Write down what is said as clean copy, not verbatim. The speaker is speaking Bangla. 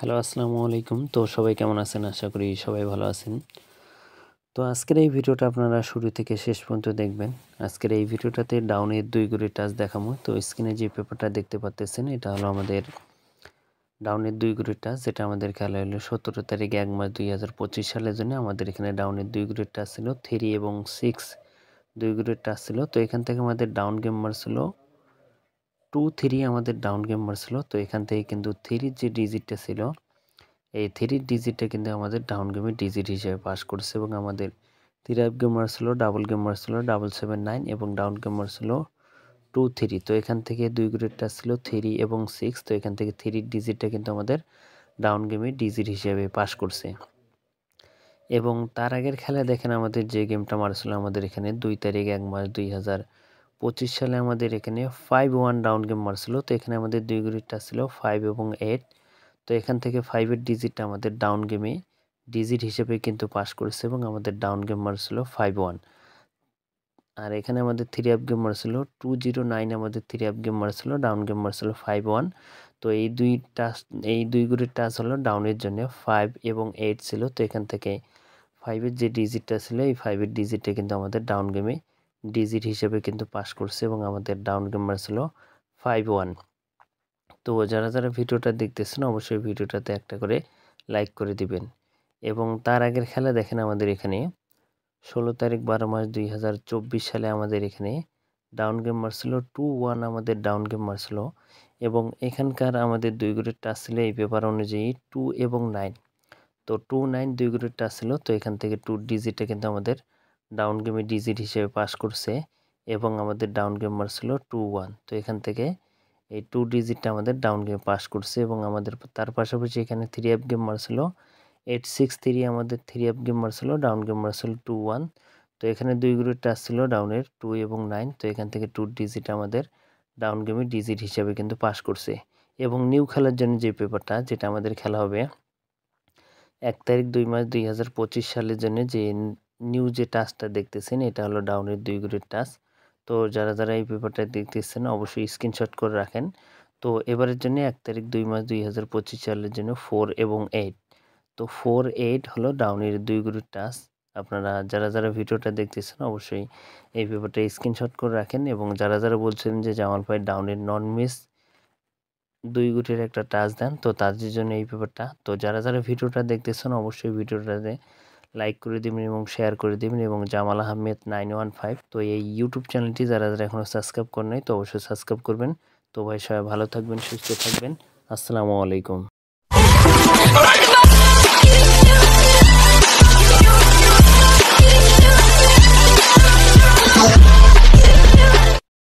হ্যালো, আসসালামু আলাইকুম। তো সবাই কেমন আছেন? আশা করি সবাই ভালো আছেন। তো আজকের এই ভিডিওটা আপনারা শুরু থেকে শেষ পর্যন্ত দেখবেন। আজকের এই ভিডিওটাতে ডাউনের 2 ঘড়ির টাচ দেখাবো। তো স্ক্রিনে যে পেপারটা দেখতে পাচ্তেছেন এটা হলো আমাদের ডাউনের 2 ঘড়ির টাচ, যেটা আমাদের খেলা হলো 17 তারিখ 1 মার্চ 2025 সালের জন্য। আমাদের এখানে ডাউনের 2 ঘড়ির টাচ ছিল 3 এবং 6 2 ঘড়ির টাচ ছিল। তো এখান থেকে আমাদের ডাউন গেম মারছিল 2 3 আমাদের ডাউন গেম মারছিল। তো এখান থেকে কিন্তু 3 যে ডিজিটটা ছিল এই 3 ডিজিটটা কিন্তু আমাদের ডাউন গেমে ডিজিট হিসেবে পাস করছে এবং আমাদের 3 আপ গেমার ছিল, ডাবল গেমার ছিল 779 এবং ডাউন গেমার ছিল 2 3। তো এখান থেকে 2 গ্রেডটা ছিল 3 এবং 6। তো এখান থেকে 3 ডিজিটটা কিন্তু আমাদের ডাউন গেমে ডিজিট হিসেবে পাস করছে। এবং তার আগের খেলা দেখেন আমাদের যে গেমটা মারছিল আমাদের এখানে 2 তারিখ 1 মার্চ 2025 সালে আমাদের এখানে 5-1 ডাউন গেম মারছিল। তো এখানে আমাদের 2 গ্রেডটা ছিল 5 এবং 8। তো এখান থেকে 5 এর ডিজিটটা আমাদের ডাউন গেমে ডিজিট হিসেবে কিন্তু পাস করেছে এবং আমাদের ডাউন গেম মারছিল 5-1। আর এখানে আমাদের 3 আপ গেম মারছিল 209, আমাদের 3 আপ গেম মারছিল, ডাউন গেম মারছিল 5-1। তো এই দুই গুলির টাচ হলো ডাউনের জন্য 5 এবং 8 ছিল। তো এখান থেকে 5 এর যে ডিজিটটা ছিল এই 5 এর ডিজিটটা কিন্তু আমাদের ডাউন গেমে ডিজিট হিসেবে কিন্তু পাস করছে এবং আমাদের ডাউন গেম মারছিল 5-1। তো যারা ভিডিওটা দেখতেছেন অবশ্যই ভিডিওটাতে একটা করে লাইক করে দিবেন। এবং তার আগের খেলা দেখেন আমাদের এখানে 16 তারিখ 12 মার্চ 2024 সালে আমাদের এখানে ডাউন গেম মারছিল 2-1, আমাদের ডাউন গেম মারছিল। এবং এখানকার আমাদের 2 গ্রেড টাচ ছিল এই পেপার অনুযায়ী 2 এবং 9। তো 2-9 2 গ্রেড টাচ ছিল। তো এখান থেকে 2 ডিজিটটা কিন্তু আমাদের ডাউন গেমে ডিজিট হিসেবে পাস করছে এবং আমাদের ডাউন গেম মারছিল 2-1। তো এখান থেকে এই 2 ডিজিটটা আমাদের ডাউন গেম পাস করছে এবং আমাদের তার পাশাপাশি এখানে 3 আপ গেম মারছিল 863, আমাদের 3 আপ গেম মারছিল, ডাউন গেম মারছিল 2-1। তো এখানে 2 গ্রেড টাচ ছিল ডাউনের 2 এবং 9। তো এখান থেকে 2 ডিজিট আমাদের ডাউন গেমে ডিজিট হিসাবে কিন্তু পাস করছে। এবং নিউ খেলার জন্য যে পেপারটা যেটা আমাদের খেলা হবে 1 তারিখ 2 মার্চ 2025 সালের জন্য, যে নিউ যে টাচটা দেখতেছেন এটা হলো ডাউনের 2 গ্রেড টাচ। তো যারা এই পেপারটা দেখতেছেন অবশ্যই স্ক্রিনশট করে রাখেন। তো এবারের জন্য 1 তারিখ 2 মার্চ 2025 সালের জন্য 4 এবং 8। তো 4-8 হলো ডাউনের 2 গ্রেড টাচ। আপনারা যারা ভিডিওটা দেখতেছেন অবশ্যই এই পেপারটা স্ক্রিনশট করে রাখেন। এবং যারা বলছেন যে জামাল ভাই ডাউনের নন মিস 2 গুটের একটা টাচ দেন, তো তাদের জন্য এই পেপারটা। তো যারা ভিডিওটা দেখতেছেন অবশ্যই ভিডিওটাতে লাইক করে দিবেন এবং শেয়ার করে দিবেন। এবং জামাল আহমেদ 915, তো এই ইউটিউব চ্যানেলটি যারা এখনও সাবস্ক্রাইব করেন নাই তো অবশ্যই সাবস্ক্রাইব করবেন। তো ভাই সবাই ভালো থাকবেন, সুস্থ থাকবেন। আসসালামু আলাইকুম।